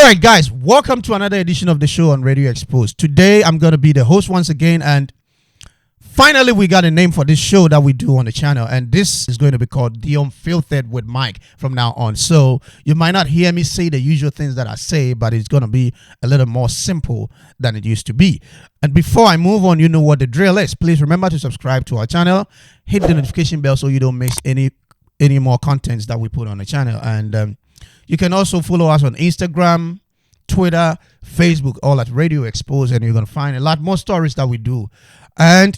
right, guys, welcome to another edition of the show on Radio Exposed. Today, I'm going to be the host once again, and finally, we got a name for this show that we do on the channel, and this is going to be called The Unfiltered with Mike from now on. So you might not hear me say the usual things that I say, but it's going to be a little more simple than it used to be. And before I move on, you know what the drill is. Please remember to subscribe to our channel, hit the notification bell so you don't miss any more contents that we put on the channel. And you can also follow us on Instagram, Twitter, Facebook, all at Radio Exposed, and you're going to find a lot more stories that we do. And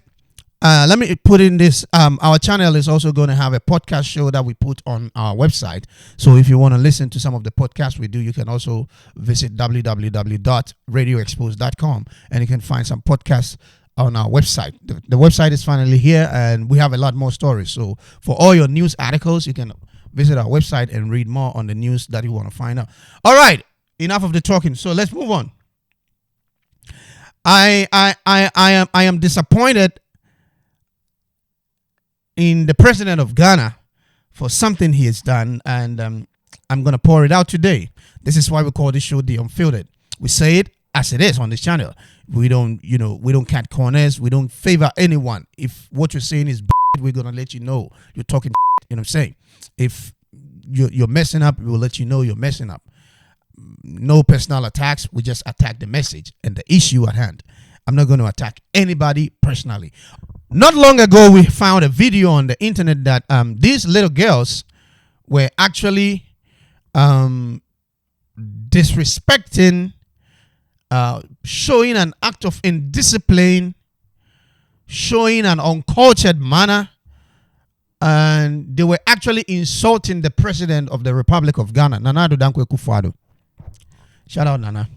let me put in this. Our channel is also going to have a podcast show that we put on our website. So if you want to listen to some of the podcasts we do, you can also visit www.radioxposed.com, and you can find some podcasts on our website. The website is finally here, and we have a lot more stories. So for all your news articles, you can visit our website and read more on the news that you want to find out. All right, enough of the talking. So let's move on. I am disappointed in the president of Ghana for something he has done, and I'm going to pour it out today. This is why we call this show The Unfiltered. We say it as it is on this channel. We don't cut corners. We don't favor anyone. If what you're saying is we're going to let you know you're talking. You know what I'm saying? If you're messing up, we'll let you know you're messing up. No personal attacks. We just attack the message and the issue at hand. I'm not going to attack anybody personally. Not long ago, we found a video on the internet that these little girls were actually disrespecting, showing an act of indiscipline, showing an uncultured manner, and they were actually insulting the president of the Republic of Ghana, Nana Addo Dankwa Akufo-Addo. Shout out, Nana.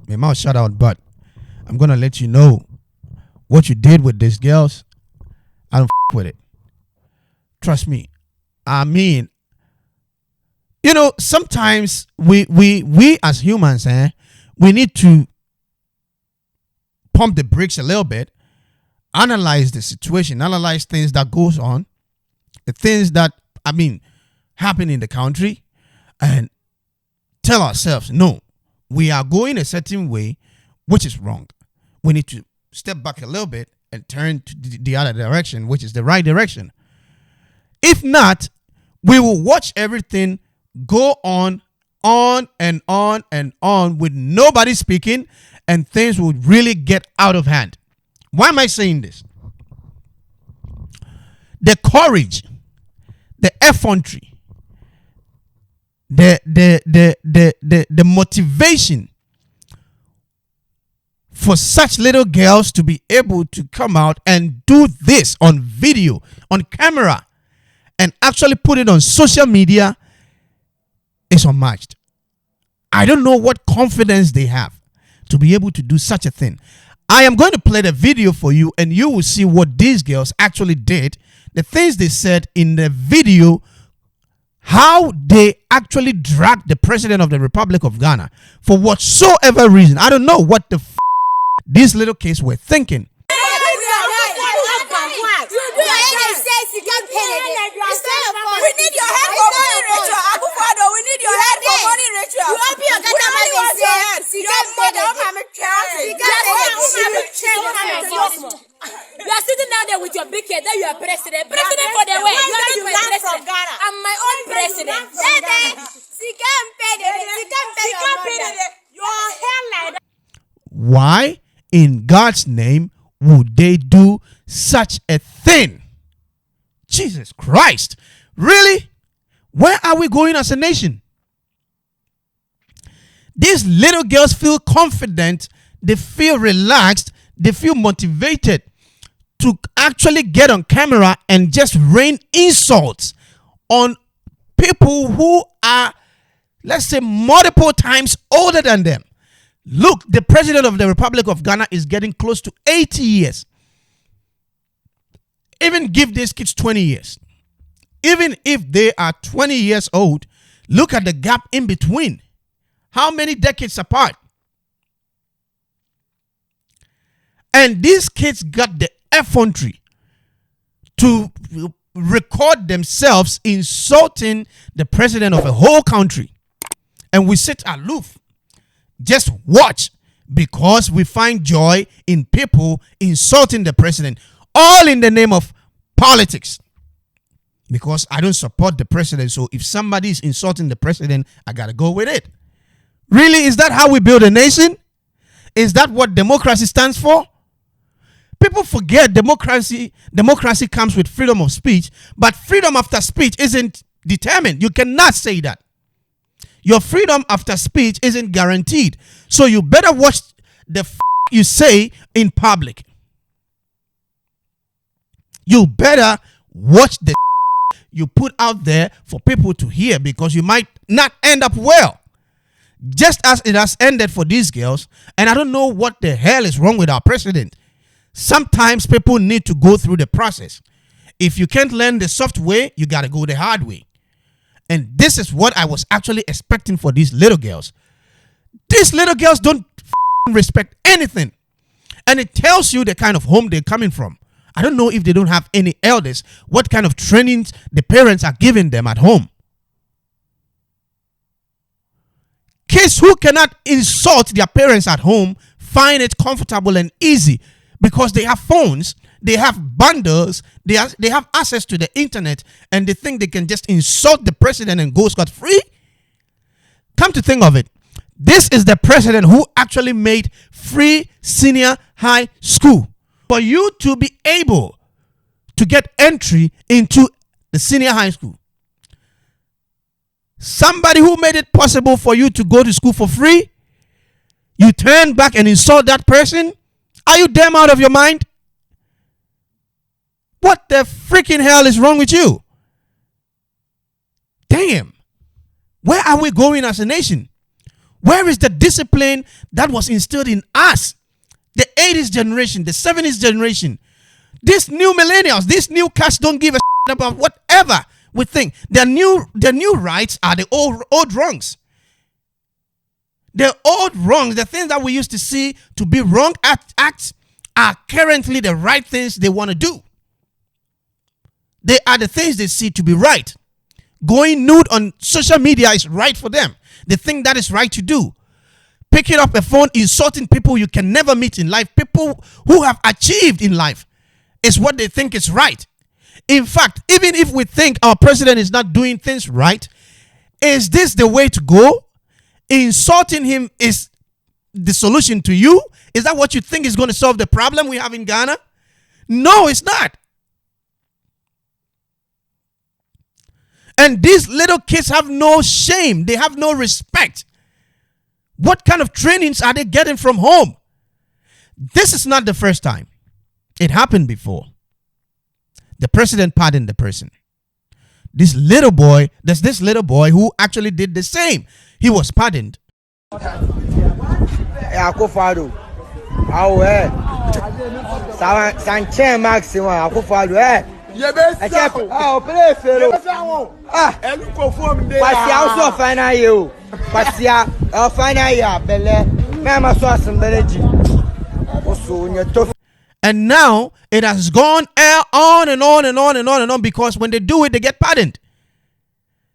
My mouth shout out, but I'm going to let you know what you did with these girls. I don't with it. Trust me. I mean, sometimes we as humans, we need to pump the brakes a little bit, analyze the situation, analyze things that goes on, the things that, happen in the country, and tell ourselves, no, we are going a certain way, which is wrong. We need to step back a little bit and turn to the other direction, which is the right direction. If not, we will watch everything go on and on and on with nobody speaking, and things will really get out of hand. Why am I saying this? The courage, the effrontery, the motivation for such little girls to be able to come out and do this on video, on camera, and actually put it on social media is unmatched. I don't know what confidence they have to be able to do such a thing. I am going to play the video for you, and you will see what these girls actually did, the things they said in the video, how they actually dragged the president of the Republic of Ghana for whatsoever reason. I don't know what the these little kids were thinking. We need your head for money, Rachel. Akufo-Addo, we need your head for money, Rachel. You open your Ghana money was your head. You are sitting down there with your big head. Then you are president. President for the way. You are not my president. I'm my own president. Your hair like that. Why in God's name would they do such a thing? Jesus Christ. Really? Where are we going as a nation? These little girls feel confident, they feel relaxed, they feel motivated to actually get on camera and just rain insults on people who are, let's say, multiple times older than them. Look, the president of the Republic of Ghana is getting close to 80 years. Even give these kids 20 years. Even if they are 20 years old, look at the gap in between. How many decades apart? And these kids got the effrontery to record themselves insulting the president of a whole country. and we sit aloof, just watch, because we find joy in people insulting the president, all in the name of politics. Because I don't support the president, so if somebody is insulting the president, I gotta go with it. Really, is that how we build a nation? Is that what democracy stands for? People forget democracy comes with freedom of speech, but freedom after speech isn't determined. You cannot say that. Your freedom after speech isn't guaranteed. So you better watch the you say in public. You better watch the you put out there for people to hear, because you might not end up well. Just as it has ended for these girls, and I don't know what the hell is wrong with our president. Sometimes people need to go through the process. If you can't learn the soft way, you got to go the hard way. And this is what I was actually expecting for these little girls. These little girls don't respect anything. And it tells you the kind of home they're coming from. I don't know if they don't have any elders, what kind of trainings the parents are giving them at home. Kids who cannot insult their parents at home find it comfortable and easy because they have phones, they have bundles, they have access to the internet, and they think they can just insult the president and go scot-free. Come to think of it, this is the president who actually made free senior high school. For you to be able to get entry into the senior high school, somebody who made it possible for you to go to school for free, you turn back and insult that person? Are you damn out of your mind? What the freaking hell is wrong with you? Damn. Where are we going as a nation? Where is the discipline that was instilled in us? The 80s generation, the 70s generation. These new millennials, these new cats don't give a shit about whatever we think. The new rights are the old wrongs. The old wrongs, the things that we used to see to be wrong acts, are currently the right things they want to do. They are the things they see to be right. Going nude on social media is right for them. They think that is right to do. Picking up a phone, insulting people you can never meet in life, people who have achieved in life, is what they think is right. In fact, even if we think our president is not doing things right, is this the way to go? Insulting him is the solution to you? Is that what you think is going to solve the problem we have in Ghana? No, it's not. And these little kids have no shame. They have no respect. What kind of trainings are they getting from home? This is not the first time. It happened before. The president pardoned the person. There's this little boy who actually did the same. He was pardoned. And now it has gone on and on and on and on and on, because when they do it, they get pardoned.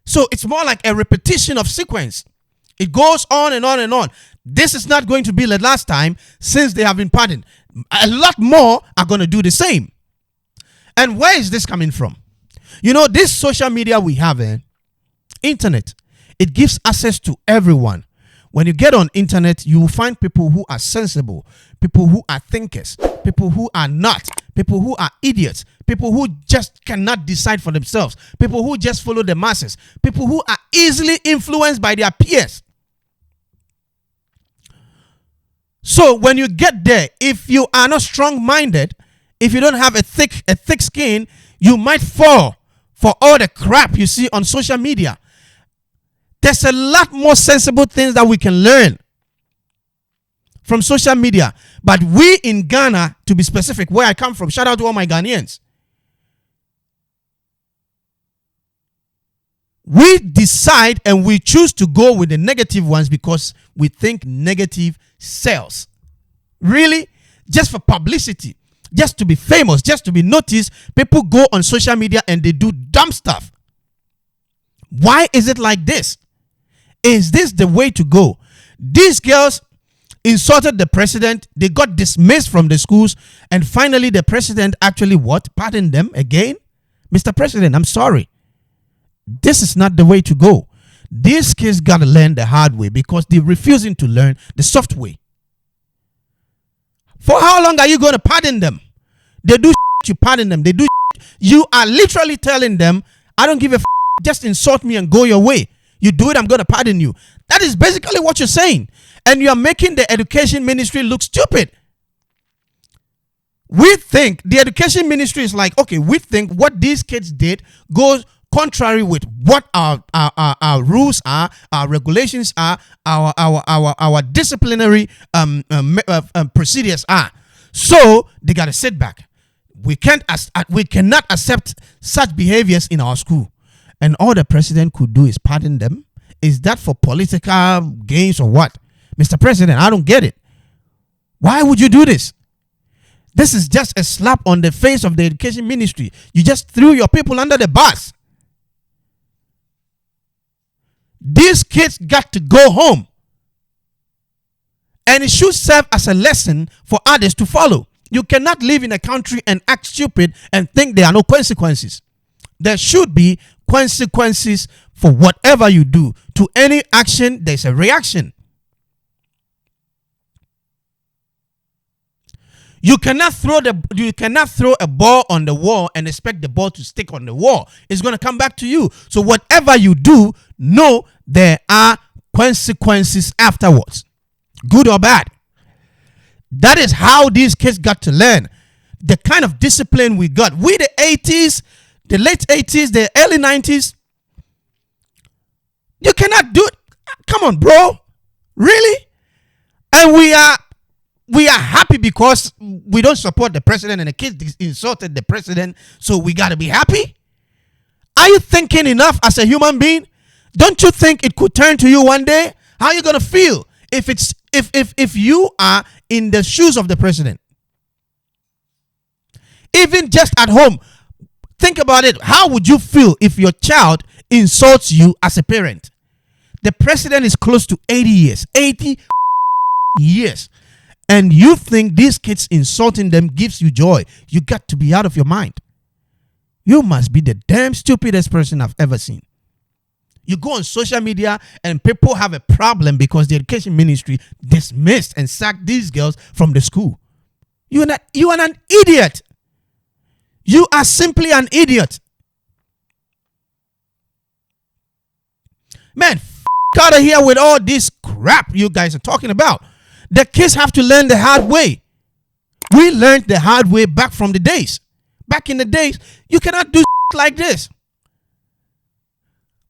So it's more like a repetition of sequence. It goes on and on and on. This is not going to be the last time, since they have been pardoned. A lot more are going to do the same. And where is this coming from? You know, this social media we have, internet, it gives access to everyone. When you get on internet, you will find people who are sensible, people who are thinkers, people who are not, people who are idiots, people who just cannot decide for themselves, people who just follow the masses, people who are easily influenced by their peers. So when you get there, if you are not strong-minded, if you don't have a thick skin, you might fall for all the crap you see on social media. There's a lot more sensible things that we can learn from social media. But we in Ghana, to be specific, where I come from, shout out to all my Ghanaians, we decide and we choose to go with the negative ones because we think negative sells. Really? Just for publicity, just to be famous, just to be noticed, people go on social media and they do dumb stuff. Why is it like this? Is this the way to go? These girls insulted the president. They got dismissed from the schools. And finally, the president actually what? Pardoned them again? Mr. President, I'm sorry. This is not the way to go. These kids got to learn the hard way because they're refusing to learn the soft way. For how long are you going to pardon them? They do you pardon them. They do you are literally telling them, I don't give a just insult me and go your way. You do it, I'm going to pardon you. That is basically what you're saying. And you are making the education ministry look stupid. We think the education ministry is like, okay, we think what these kids did goes contrary with what our rules are, our regulations are, our disciplinary procedures are. So they got to sit back. We cannot accept such behaviors in our school. And all the president could do is pardon them. Is that for political gains or what? Mr. President, I don't get it. Why would you do this? This is just a slap on the face of the education ministry. You just threw your people under the bus. These kids got to go home. And it should serve as a lesson for others to follow. You cannot live in a country and act stupid and think there are no consequences. There should be consequences for whatever you do. To any action, there's a reaction. You cannot throw a ball on the wall and expect the ball to stick on the wall. It's going to come back to you. So whatever you do, know there are consequences afterwards, good or bad. That is how these kids got to learn. The kind of discipline we got. We the 80s, the late 80s, the early 90s. You cannot do it. Come on, bro. Really? And we are happy because we don't support the president and the kids insulted the president, so we got to be happy? Are you thinking enough as a human being? Don't you think it could turn to you one day? How are you going to feel if you are in the shoes of the president? Even just at home, think about it. How would you feel if your child insults you as a parent? The president is close to 80 years. 80 years. And you think these kids insulting them gives you joy. You got to be out of your mind. You must be the damn stupidest person I've ever seen. You go on social media and people have a problem because the education ministry dismissed and sacked these girls from the school. You are an idiot. You are simply an idiot. Man, out of here with all this crap you guys are talking about. The kids have to learn the hard way. We learned the hard way back from the days. Back in the days, you cannot do like this.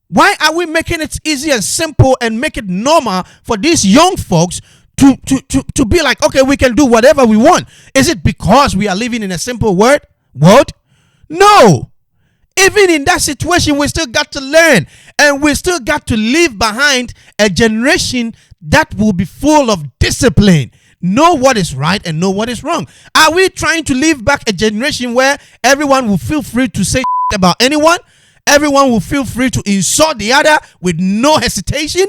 Why are we making it easy and simple and make it normal for these young folks to be like, okay, we can do whatever we want? Is it because we are living in a simple world? No. Even in that situation, we still got to learn. And we still got to leave behind a generation that will be full of discipline. Know what is right and know what is wrong. Are we trying to leave back a generation where everyone will feel free to say about anyone? Everyone will feel free to insult the other with no hesitation?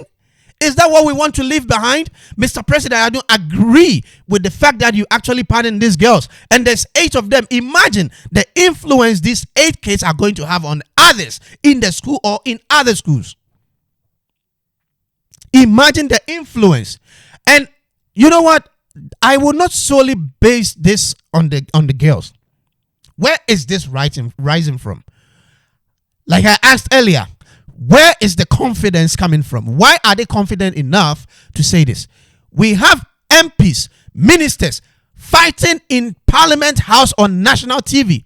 Is that what we want to leave behind? Mr. President, I don't agree with the fact that you actually pardon these girls. And there's 8 of them. Imagine the influence these 8 kids are going to have on others in the school or in other schools. Imagine the influence. And you know what? I will not solely base this on the girls. Where is this rising from? Like I asked earlier, where is the confidence coming from? Why are they confident enough to say this? We have MPs, ministers fighting in Parliament House on national TV.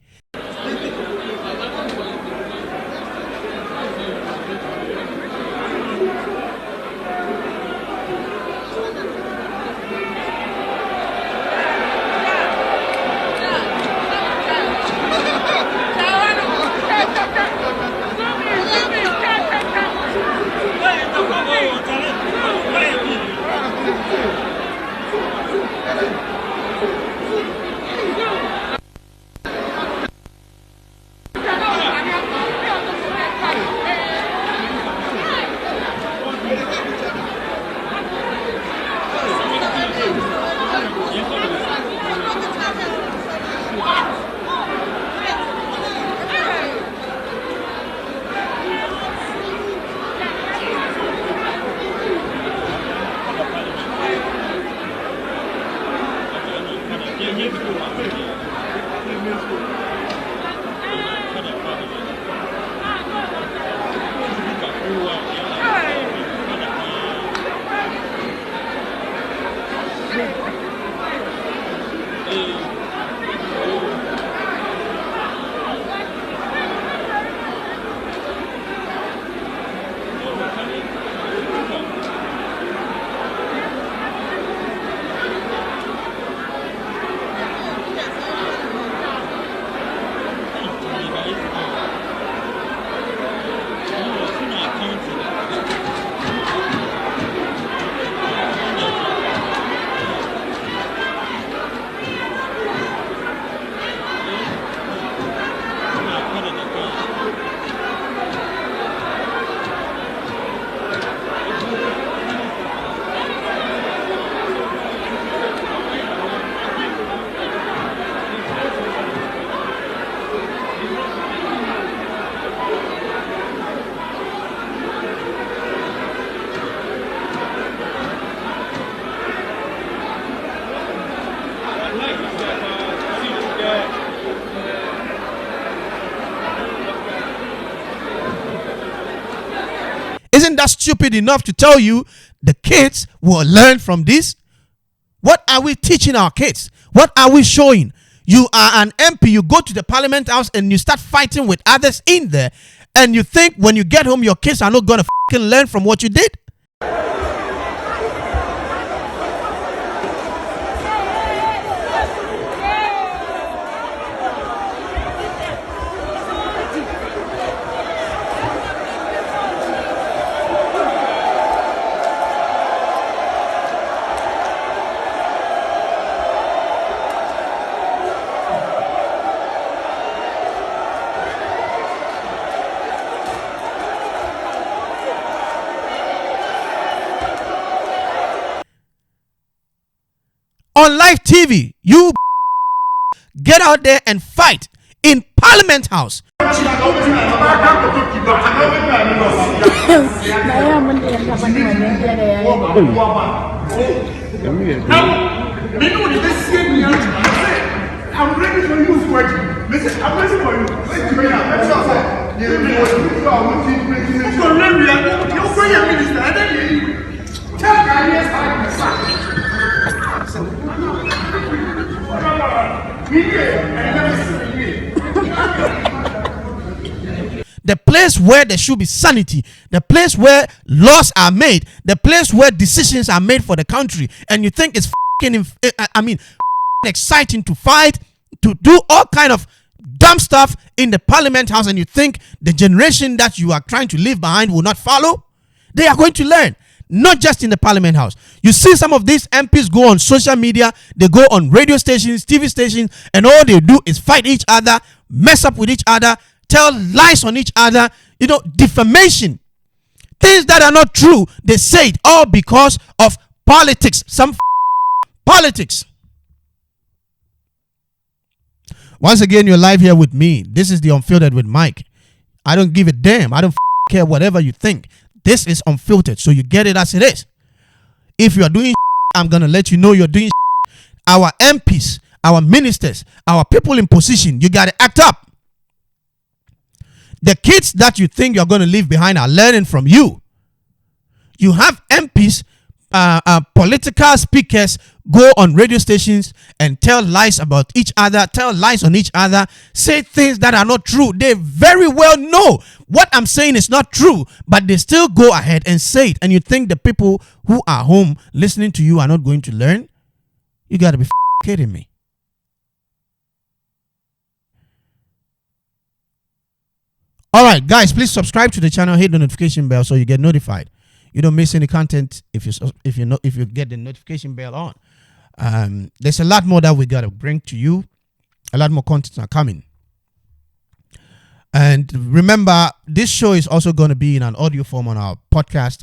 Isn't that stupid enough to tell you the kids will learn from this? What are we teaching our kids? What are we showing? You are an MP, you go to the parliament house and you start fighting with others in there, and you think when you get home your kids are not going to learn from what you did? On live TV, you get out there and fight in Parliament House. I'm ready for you to work. Listen, I'm ready for you. The place where there should be sanity, the place where laws are made, the place where decisions are made for the country, and you think it's exciting to fight, to do all kind of dumb stuff in the Parliament House, and you think the generation that you are trying to leave behind will not follow? They are going to learn. Not just in the Parliament House. You see some of these MPs go on social media, they go on radio stations, TV stations, and all they do is fight each other, mess up with each other, tell lies on each other, defamation. Things that are not true, they say it all because of politics. Some politics. Once again, you're live here with me. This is the Unfiltered with Mike. I don't give a damn. I don't care whatever you think. This is unfiltered, so you get it as it is. If you are doing I'm going to let you know you're doing Our MPs, our ministers, our people in position, you got to act up. The kids that you think you're going to leave behind are learning from you. You have MPs, political speakers go on radio stations and tell lies about each other, tell lies on each other, say things that are not true. They very well know what I'm saying is not true, but they still go ahead and say it. And you think the people who are home listening to you are not going to learn? You got to be kidding me. All right, guys, please subscribe to the channel, hit the notification bell so you get notified. You don't miss any content if you get the notification bell on. There's a lot more that we got to bring to you. A lot more content are coming. And remember, this show is also going to be in an audio form on our podcast.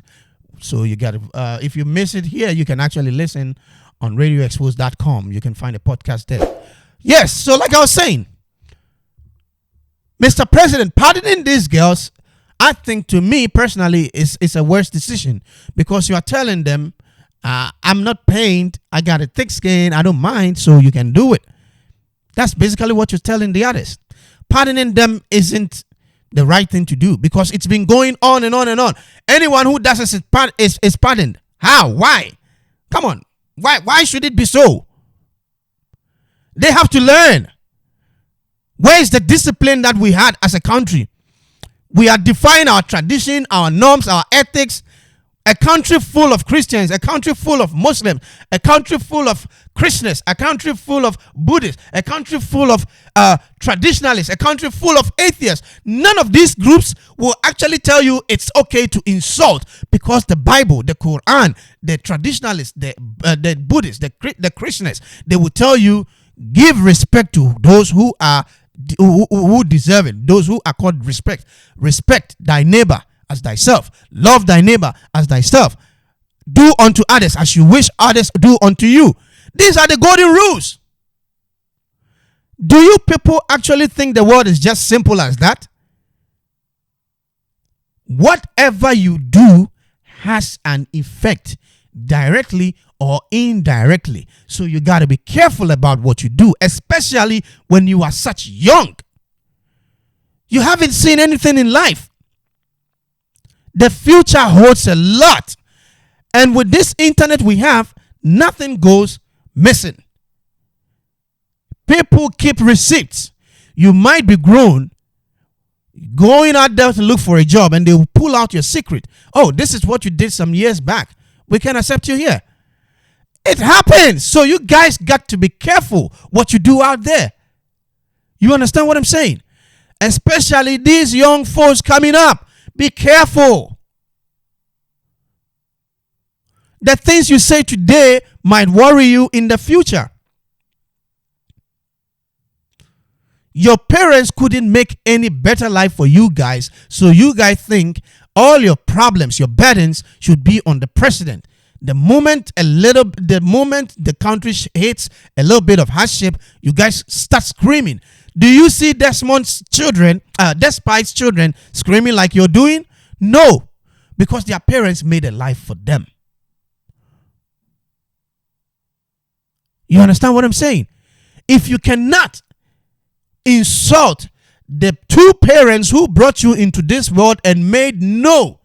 So you got to, if you miss it here, you can actually listen on radioxposed.com. You can find a podcast there. Yes, so like I was saying, Mr. President, pardoning these girls, I think to me personally is a worse decision, because you are telling them, I'm not pained, I got a thick skin, I don't mind, so you can do it. That's basically what you're telling the others. Pardoning them isn't the right thing to do, because it's been going on and on and on. Anyone who does this is pardoned. How? Why? Come on. Why should it be so? They have to learn. Where is the discipline that we had as a country? We are defying our tradition, our norms, our ethics. A country full of Christians, a country full of Muslims, a country full of Christians, a country full of Buddhists, a country full of traditionalists, a country full of atheists. None of these groups will actually tell you it's okay to insult, because the Bible, the Quran, the traditionalists, the Buddhists, the Christians, they will tell you, give respect to those who are who deserve it, those who are called respect. Respect thy neighbor as thyself. Love thy neighbor as thyself. Do unto others as you wish others do unto you. These are the golden rules. Do you people actually think the world is just simple as that? Whatever you do has an effect, directly or indirectly. So you got to be careful about what you do, especially when you are such young. You haven't seen anything in life. The future holds a lot. And with this internet we have, nothing goes missing. People keep receipts. You might be grown, going out there to look for a job, and they will pull out your secret. Oh, this is what you did some years back. We can accept you here. It happens. So you guys got to be careful what you do out there. You understand what I'm saying? Especially these young folks coming up. Be careful. The things you say today might worry you in the future. Your parents couldn't make any better life for you guys, so you guys think all your problems, your burdens should be on the president. The moment the country hits a little bit of hardship, you guys start screaming. Do you see Despite's children screaming like you're doing? No, because their parents made a life for them. You understand what I'm saying? If you cannot insult the two parents who brought you into this world and made no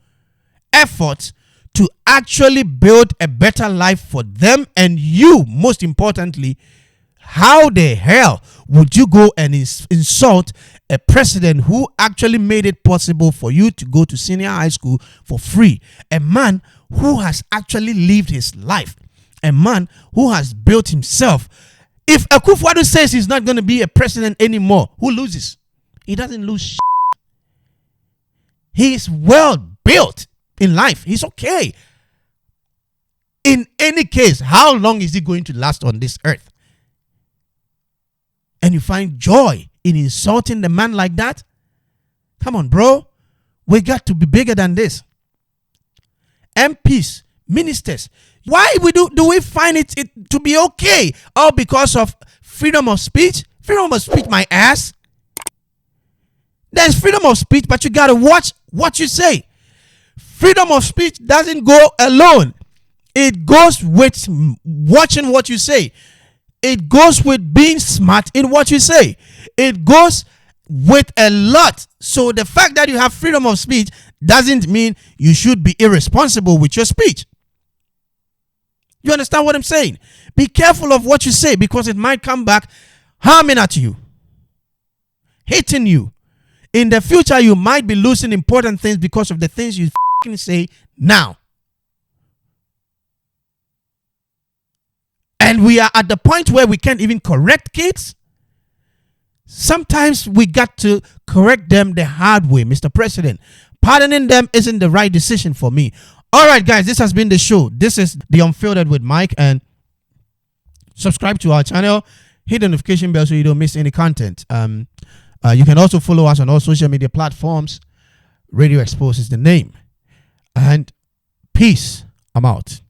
effort to actually build a better life for them and you, most importantly, how the hell would you go and insult a president who actually made it possible for you to go to senior high school for free? A man who has actually lived his life. A man who has built himself. If Akufo-Addo says he's not going to be a president anymore, who loses? He doesn't lose shit. He is well built in life. He's okay. In any case, how long is he going to last on this earth? And you find joy in insulting the man like that? Come on, bro. We got to be bigger than this. MPs, ministers. Why do we find it to be okay? All because of freedom of speech? Freedom of speech, my ass. There's freedom of speech, but you got to watch what you say. Freedom of speech doesn't go alone. It goes with watching what you say. It goes with being smart in what you say. It goes with a lot. So the fact that you have freedom of speech doesn't mean you should be irresponsible with your speech. You understand what I'm saying? Be careful of what you say, because it might come back harming at you, hitting you. In the future, you might be losing important things because of the things you say now. And we are at the point where we can't even correct kids. Sometimes we got to correct them the hard way, Mr. President. Pardoning them isn't the right decision for me. All right, guys, this has been the show. This is The Unfiltered with Mike, and subscribe to our channel. Hit the notification bell so you don't miss any content. You can also follow us on all social media platforms. Radio Exposed is the name. And peace. I'm out.